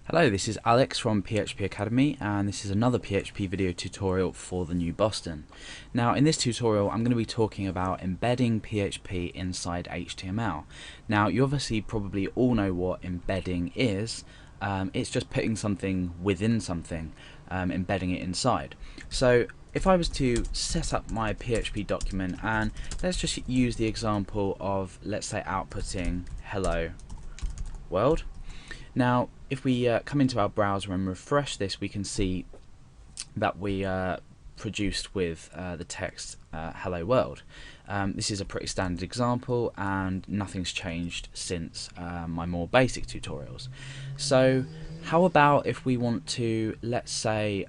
Hello, this is Alex from PHP Academy, and this is another PHP video tutorial for the new Boston. Now in this tutorial I'm going to be talking about embedding PHP inside HTML. Now you obviously probably all know what embedding is. It's just putting something within something, embedding it inside. So if I was to set up my PHP document, and let's just use the example of, let's say, outputting hello world. Now if we come into our browser and refresh this, we can see that we produced with the text hello world. This is a pretty standard example and nothing's changed since my more basic tutorials. So how about if we want to, let's say,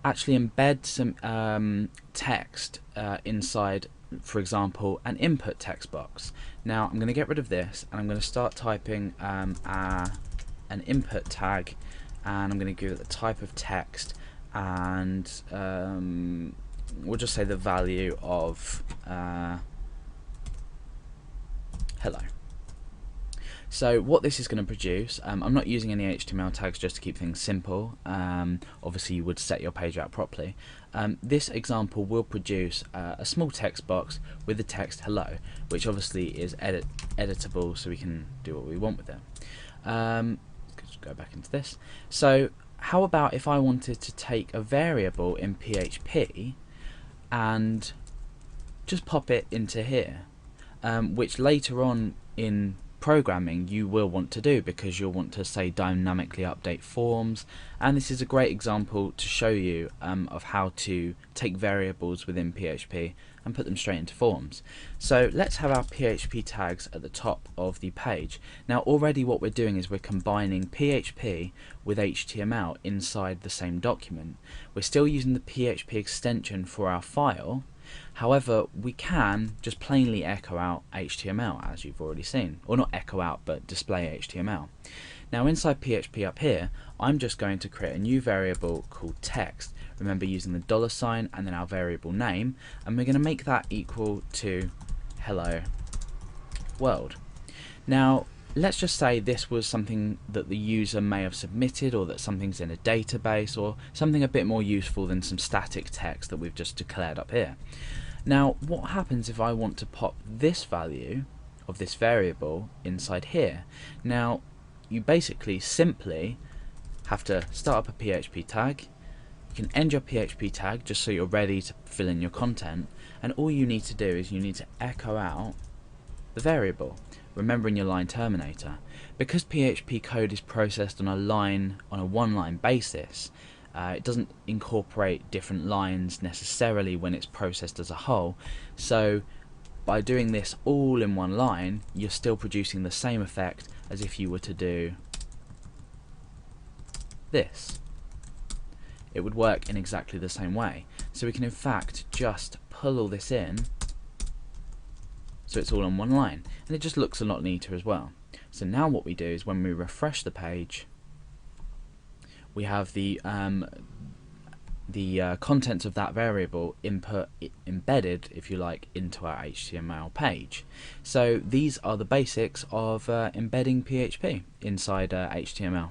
actually embed some text inside, for example, an input text box. Now I'm going to get rid of this and I'm going to start typing an input tag, and I'm going to give it the type of text, and we'll just say the value of hello. So what this is going to produce, I'm not using any HTML tags just to keep things simple. Obviously you would set your page out properly. This example will produce a small text box with the text hello, which obviously is editable, so we can do what we want with it. Let's go back into this. So how about if I wanted to take a variable in PHP and just pop it into here, which later on in programming you will want to do, because you'll want to, say, dynamically update forms, and this is a great example to show you of how to take variables within PHP and put them straight into forms. So let's have our PHP tags at the top of the page. Now already what we're doing is we're combining PHP with HTML inside the same document. We're still using the PHP extension for our file. However, we can just plainly echo out HTML, as you've already seen, or not echo out, but display HTML. Now inside PHP up here, I'm just going to create a new variable called text. Remember, using the $ and then our variable name, and we're going to make that equal to hello world. Now let's just say this was something that the user may have submitted, or that something's in a database, or something a bit more useful than some static text that we've just declared up here. Now what happens if I want to pop this value of this variable inside here? Now you basically simply have to start up a PHP tag. You can end your PHP tag just so you're ready to fill in your content, and all you need to do is you need to echo out the variable, remembering your line terminator. Because PHP code is processed on a one-line basis, it doesn't incorporate different lines necessarily when it's processed as a whole. So by doing this all in one line, you're still producing the same effect as if you were to do this. It would work in exactly the same way. So we can in fact just pull all this in, so it's all on one line, and it just looks a lot neater as well. So now what we do is when we refresh the page, we have the contents of that variable embedded, if you like, into our HTML page. So these are the basics of embedding PHP inside HTML.